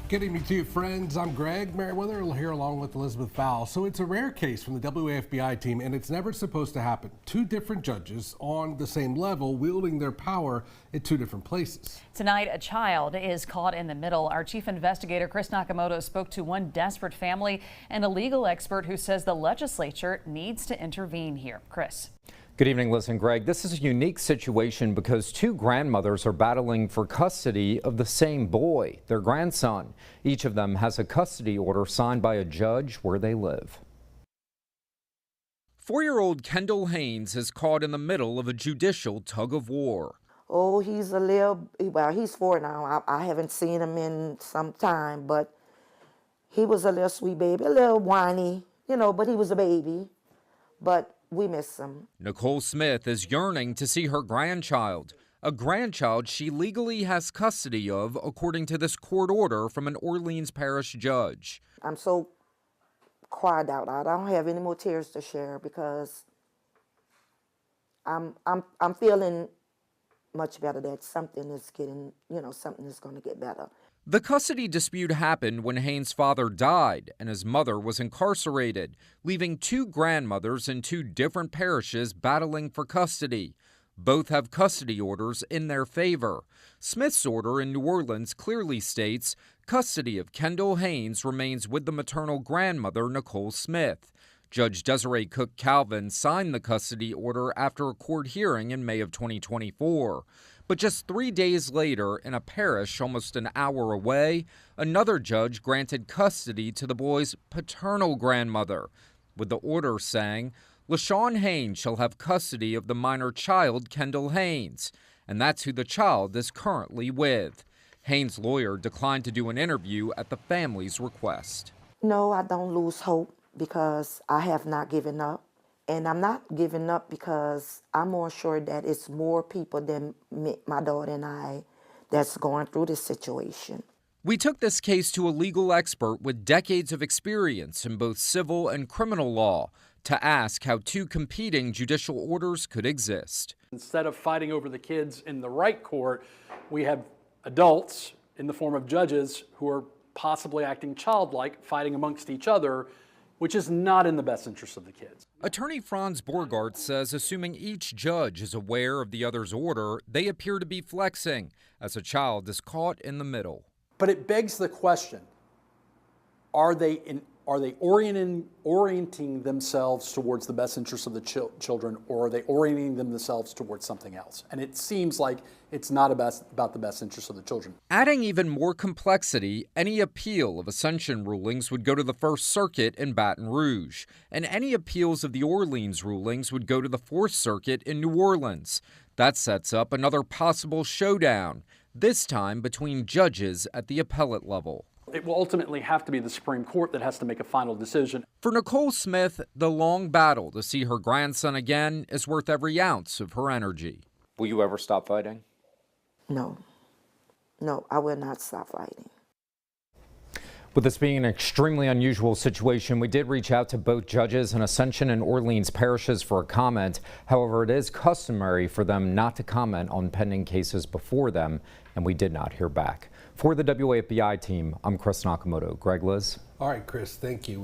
Good evening to you, friends. I'm Greg Merriweather here along with Elizabeth Fowle. So it's a rare case from the WAFBI team, and it's never supposed to happen. Two different judges on the same level wielding their power at two different places. Tonight, a child is caught in the middle. Our chief investigator, Chris Nakamoto, spoke to one desperate family and a legal expert who says the legislature needs to intervene here. Chris. Good evening, Liz and Greg. This is a unique situation because two grandmothers are battling for custody of the same boy, their grandson. Each of them has a custody order signed by a judge where they live. 4-year-old Kendall Haynes is caught in the middle of a judicial tug of war. Oh, he's a little, well, he's 4 now. I haven't seen him in some time, but he was a little sweet baby, a little whiny, but he was a baby. But we miss him. Nicole Smith is yearning to see her grandchild, a grandchild she legally has custody of, according to this court order from an Orleans parish judge. I'm so cried out. I don't have any more tears to share because I'm feeling much better that something is getting, something is going to get better. The custody dispute happened when Haynes' father died and his mother was incarcerated, leaving two grandmothers in two different parishes battling for custody. Both have custody orders in their favor. Smith's order in New Orleans clearly states custody of Kendall Haynes remains with the maternal grandmother, Nicole Smith. Judge Desiree Cook Calvin signed the custody order after a court hearing in May of 2024. But just 3 days later, in a parish almost an hour away, another judge granted custody to the boy's paternal grandmother, with the order saying, LaShawn Haynes shall have custody of the minor child, Kendall Haynes, and that's who the child is currently with. Haynes' lawyer declined to do an interview at the family's request. No, I don't lose hope because I have not given up. And I'm not giving up because I'm more sure that it's more people than my daughter and I that's going through this situation. We took this case to a legal expert with decades of experience in both civil and criminal law to ask how two competing judicial orders could exist. Instead of fighting over the kids in the right court, we have adults in the form of judges who are possibly acting childlike, fighting amongst each other, which is not in the best interest of the kids. Attorney Franz Borgart says assuming each judge is aware of the other's order, they appear to be flexing as a child is caught in the middle. But it begs the question, are they orienting themselves towards the best interest of the children, or are they orienting themselves towards something else? And it seems like it's not about the best interest of the children. Adding even more complexity, any appeal of Ascension rulings would go to the First Circuit in Baton Rouge, and any appeals of the Orleans rulings would go to the Fourth Circuit in New Orleans. That sets up another possible showdown, this time between judges at the appellate level. It will ultimately have to be the Supreme Court that has to make a final decision. For Nicole Smith, the long battle to see her grandson again is worth every ounce of her energy. Will you ever stop fighting? No, I will not stop fighting. With this being an extremely unusual situation, we did reach out to both judges in Ascension and Orleans parishes for a comment. However, it is customary for them not to comment on pending cases before them, and we did not hear back. For the WAFBI team, I'm Chris Nakamoto. Greg, Liz? All right, Chris, thank you.